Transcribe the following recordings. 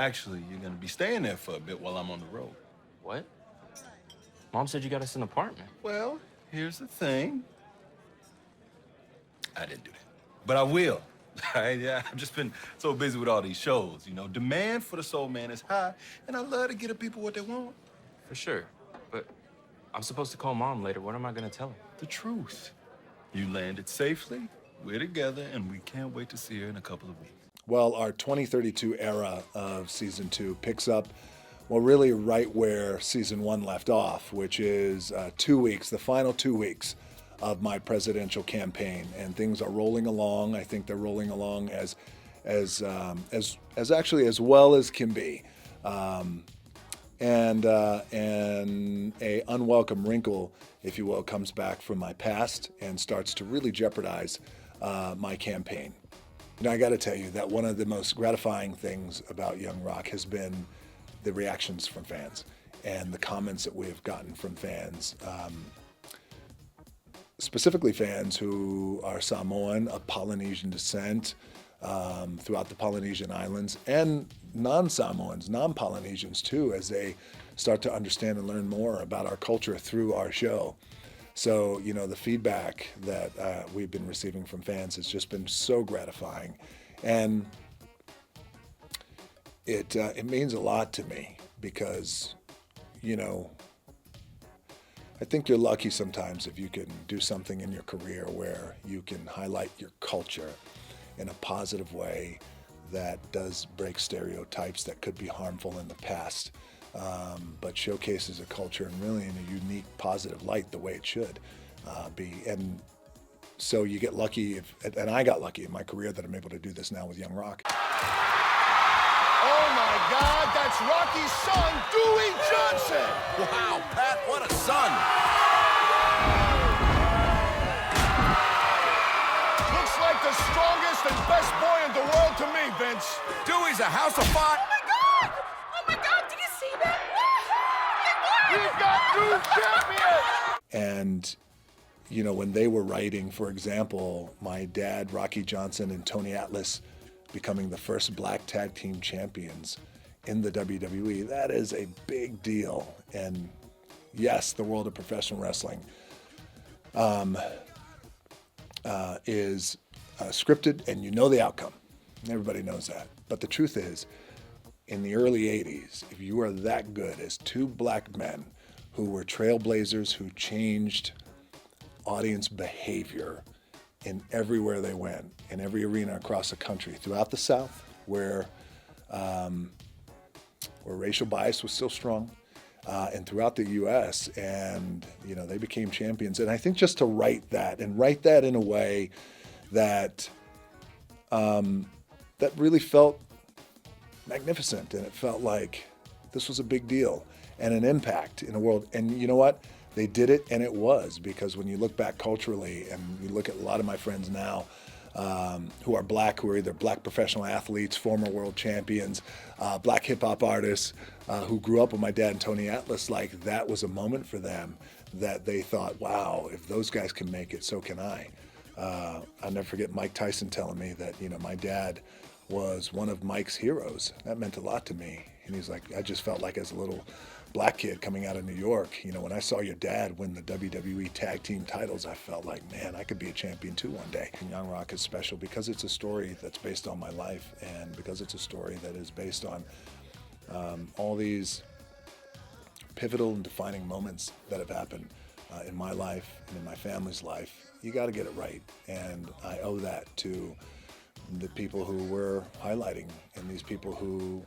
Actually, you're gonna be staying there for a bit while I'm on the road. What? Mom said you got us an apartment. Well, here's the thing. I didn't do that. But I will. All right, yeah, I've just been so busy with all these shows. Demand for the soul man is high, and I love to give the people what they want. For sure. But I'm supposed to call Mom later. What am I gonna tell her? The truth. You landed safely, we're together, and we can't wait to see her in a couple of weeks. Well, our 2032 era of season 2 picks up, well, really right where season 1 left off, which is 2 weeks, the final 2 weeks of my presidential campaign, and things are rolling along. I think they're rolling along as actually as well as can be. And a unwelcome wrinkle, if you will, comes back from my past and starts to really jeopardize my campaign. I got to tell you that one of the most gratifying things about Young Rock has been the reactions from fans and the comments that we've gotten from fans, specifically fans who are Samoan, of Polynesian descent, throughout the Polynesian islands, and non-Samoans, non-Polynesians too, as they start to understand and learn more about our culture through our show. So, the feedback that we've been receiving from fans has just been so gratifying. And it means a lot to me because, I think you're lucky sometimes if you can do something in your career where you can highlight your culture in a positive way that does break stereotypes that could be harmful in the past. But showcases a culture and really in a unique, positive light the way it should be. And so you get lucky, and I got lucky in my career that I'm able to do this now with Young Rock. Oh my God, that's Rocky's son, Dwayne Johnson! Wow, Pat, what a son! Looks like the strongest and best boy in the world to me, Vince. Dewey's a house of fire. We've got new champions! And, when they were writing, for example, my dad, Rocky Johnson, and Tony Atlas becoming the first black tag team champions in the WWE, that is a big deal. And yes, the world of professional wrestling is scripted, and the outcome. Everybody knows that. But the truth is, in the early 80s, if you were that good as two black men who were trailblazers who changed audience behavior in everywhere they went, in every arena across the country, throughout the South, where racial bias was still strong, and throughout the U.S., and they became champions. And I think just to write that in a way that that really felt magnificent, and it felt like this was a big deal and an impact in the world. And you know what? They did it, and it was, because when you look back culturally, and you look at a lot of my friends now who are black, who are either black professional athletes, former world champions, black hip-hop artists who grew up with my dad and Tony Atlas, like that was a moment for them that they thought, wow, if those guys can make it, so can I. I'll never forget Mike Tyson telling me that, my dad was one of Mike's heroes. That meant a lot to me. And he's like, I just felt like as a little black kid coming out of New York, when I saw your dad win the WWE tag team titles, I felt like, man, I could be a champion too one day. And Young Rock is special because it's a story that's based on my life, and because it's a story that is based on all these pivotal and defining moments that have happened in my life and in my family's life. You got to get it right. And I owe that to the people who we're highlighting, and these people who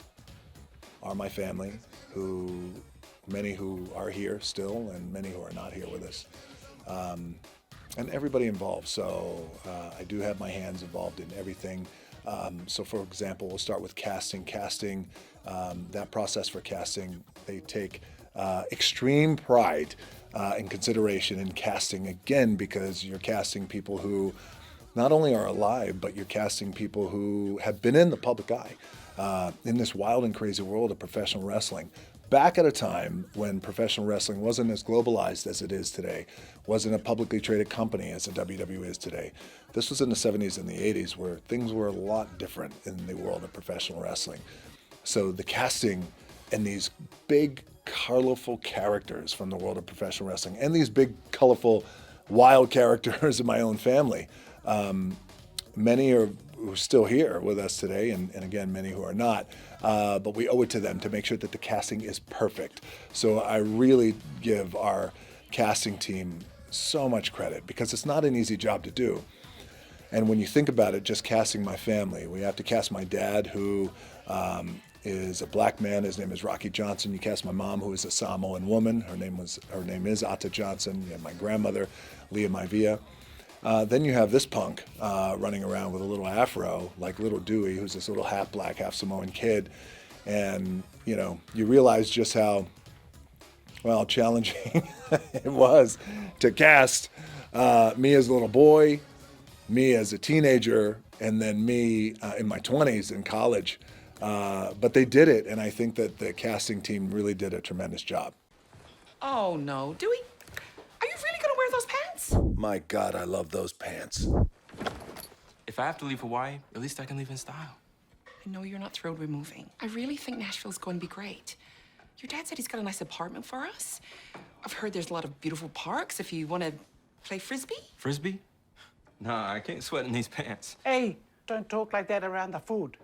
are my family, many who are here still, and many who are not here with us, and everybody involved. So I do have my hands involved in everything. So for example, we'll start with casting. That process for casting, they take extreme pride and consideration in casting, again, because you're casting people who not only are alive, but you're casting people who have been in the public eye in this wild and crazy world of professional wrestling. Back at a time when professional wrestling wasn't as globalized as it is today, wasn't a publicly traded company as the WWE is today. This was in the 70s and the 80s, where things were a lot different in the world of professional wrestling. So the casting and these big, colorful characters from the world of professional wrestling and these big, colorful, wild characters in my own family. Many are still here with us today, and again, many who are not. But we owe it to them to make sure that the casting is perfect. So I really give our casting team so much credit because it's not an easy job to do. And when you think about it, just casting my family, we have to cast my dad, who is a black man. His name is Rocky Johnson. You cast my mom, who is a Samoan woman. Her name is Ata Johnson. You have my grandmother, Leah Maivia. Then you have this punk running around with a little afro, like little Dewey, who's this little half black, half Samoan kid. And, you know, you realize just how, well, challenging it was to cast me as a little boy, me as a teenager, and then me in my 20s in college. But they did it, and I think that the casting team really did a tremendous job. Oh, no. Dewey, are you really gonna wear those pants? My God, I love those pants. If I have to leave Hawaii, at least I can leave in style. I know you're not thrilled we're moving. I really think Nashville's going to be great. Your dad said he's got a nice apartment for us. I've heard there's a lot of beautiful parks if you want to play Frisbee. Frisbee? Nah, I can't sweat in these pants. Hey, don't talk like that around the food.